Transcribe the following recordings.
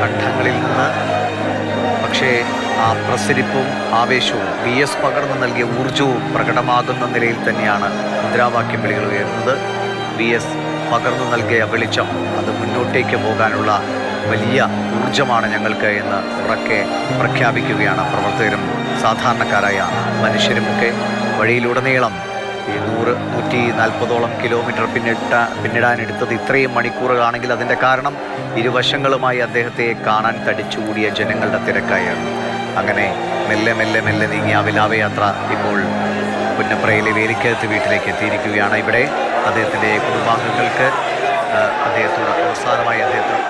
കണ്ഠങ്ങളിൽ നിന്ന്. പക്ഷേ ആ പ്രസരിപ്പും ആവേശവും VS പകർന്നു നൽകിയ ഊർജവും പ്രകടമാകുന്ന നിലയിൽ തന്നെയാണ് മുദ്രാവാക്യം വിളികൾ ഉയർന്നത്. VS പകർന്നു നൽകിയ വെളിച്ചം അത് മുന്നോട്ടേക്ക് പോകാനുള്ള വലിയ ഊർജമാണ് ഞങ്ങൾക്ക് എന്ന് ഉറക്കെ പ്രഖ്യാപിക്കുകയാണ് പ്രവർത്തകരും സാധാരണക്കാരായ മനുഷ്യരുമൊക്കെ. വഴിയിലുടനീളം ഈ 100-140ഓളം കിലോമീറ്റർ പിന്നിടാനെടുത്തത് ഇത്രയും മണിക്കൂറുകളാണെങ്കിൽ അതിൻ്റെ കാരണം ഇരുവശങ്ങളുമായി അദ്ദേഹത്തെ കാണാൻ തടിച്ചുകൂടിയ ജനങ്ങളുടെ തിരക്കായിരുന്നു. അങ്ങനെ മെല്ലെ മെല്ലെ മെല്ലെ നീങ്ങിയ വിലാപയാത്ര ഇപ്പോൾ പുന്നപ്രയിലെ വേലിക്കകത്ത് വീട്ടിലേക്ക് എത്തിയിരിക്കുകയാണ്. ഇവിടെ അദ്ദേഹത്തിൻ്റെ കുടുംബാംഗങ്ങൾക്ക് അദ്ദേഹത്തോട് അവസാനമായി അദ്ദേഹത്തോട്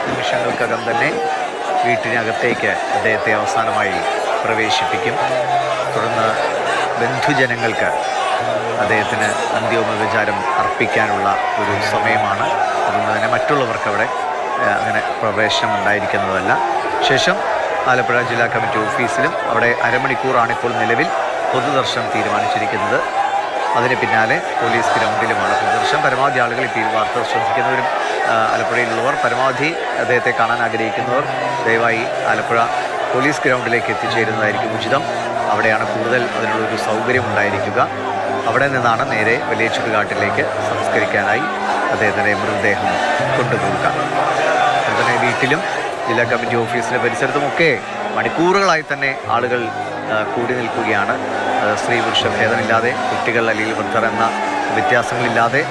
നിമിഷങ്ങൾക്കകം തന്നെ വീട്ടിനകത്തേക്ക് അദ്ദേഹത്തെ അവസാനമായി പ്രവേശിപ്പിക്കും. തുടർന്ന് ബന്ധുജനങ്ങൾക്ക് അദ്ദേഹത്തിന് അന്ത്യോപചാരം അർപ്പിക്കാനുള്ള ഒരു സമയമാണ്. അതുകൊണ്ട് തന്നെ മറ്റുള്ളവർക്ക് അവിടെ അങ്ങനെ പ്രവേശനം ഉണ്ടായിരിക്കുന്നതല്ല. ശേഷം ആലപ്പുഴ ജില്ലാ കമ്മിറ്റി ഓഫീസിലും അവിടെ അരമണിക്കൂറാണ് ഇപ്പോൾ നിലവിൽ പൊതുദർശനം തീരുമാനിച്ചിരിക്കുന്നത്. അതിന് പിന്നാലെ പോലീസ് ഗ്രൗണ്ടിലുമാണ് പൊതുദർശനം. പരമാവധി ആളുകൾ ഇപ്പോൾ വാർത്ത ശ്രദ്ധിക്കുന്നവരും ആലപ്പുഴയിലുള്ളവർ, പരമാവധി അദ്ദേഹത്തെ കാണാൻ ആഗ്രഹിക്കുന്നവർ ദയവായി ആലപ്പുഴ പോലീസ് ഗ്രൗണ്ടിലേക്ക് എത്തിച്ചേരുന്നതായിരിക്കും ഉചിതം. അവിടെയാണ് കൂടുതൽ അതിനുള്ളൊരു സൗകര്യം ഉണ്ടായിരിക്കുക. അവിടെ നിന്നാണ് നേരെ വലിയ ചുടുകാട്ടിലേക്ക് സംസ്കരിക്കാനായി അദ്ദേഹത്തിൻ്റെ മൃതദേഹം കൊണ്ടുപോകുക. അതുപോലെ വീട്ടിലും ജില്ലാ കമ്മിറ്റി ഓഫീസിൻ്റെ പരിസരത്തുമൊക്കെ മണിക്കൂറുകളായി തന്നെ ആളുകൾ കൂടി നിൽക്കുകയാണ്. സ്ത്രീ പുരുഷ ഭേദമില്ലാതെ, കുട്ടികൾ അല്ലെങ്കിൽ വൃദ്ധർ എന്ന വ്യത്യാസങ്ങളില്ലാതെ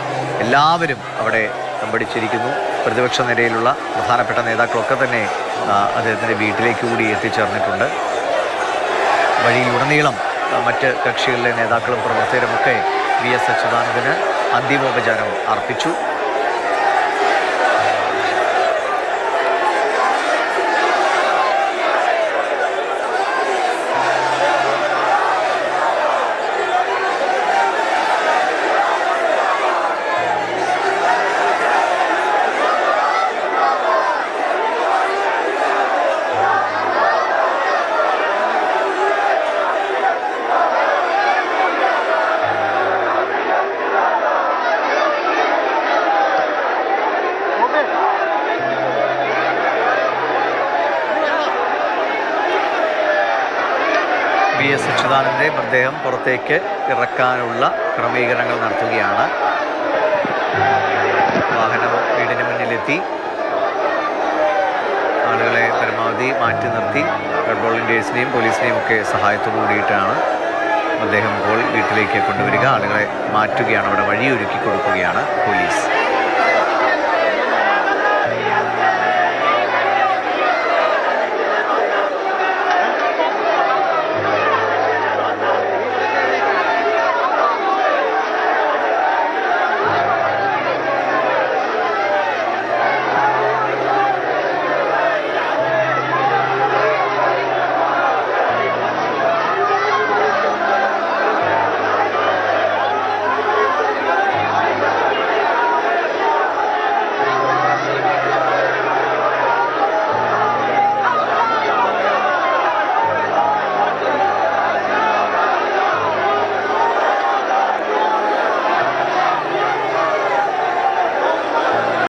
എല്ലാവരും അവിടെ തമ്പടിച്ചിരിക്കുന്നു. പ്രതിപക്ഷ നിരയിലുള്ള പ്രധാനപ്പെട്ട നേതാക്കളൊക്കെ തന്നെ അദ്ദേഹത്തിൻ്റെ വീട്ടിലേക്ക് കൂടി എത്തിച്ചേർന്നിട്ടുണ്ട്. വഴിയിലുടനീളം മറ്റ് കക്ഷികളിലെ നേതാക്കളും പ്രവർത്തകരുമൊക്കെ VS അച്യുതാനന്ദന് അന്തിമോപചാരം അർപ്പിച്ചു. VS അച്യുതാനന്ദൻ്റെ മൃതദേഹം പുറത്തേക്ക് ഇറക്കാനുള്ള ക്രമീകരണങ്ങൾ നടത്തുകയാണ്. വാഹനം വീടിന് മുന്നിലെത്തി. ആളുകളെ പരമാവധി മാറ്റി നിർത്തി റെഡ് വോളണ്ടിയേഴ്സിനെയും പോലീസിനെയും ഒക്കെ സഹായത്തോടു കൂടിയിട്ടാണ് മൃതദേഹം ഇപ്പോൾ വീട്ടിലേക്ക് കൊണ്ടുവരിക. ആളുകളെ മാറ്റുകയാണ്, അവിടെ വഴിയൊരുക്കി കൊടുക്കുകയാണ് പോലീസ്.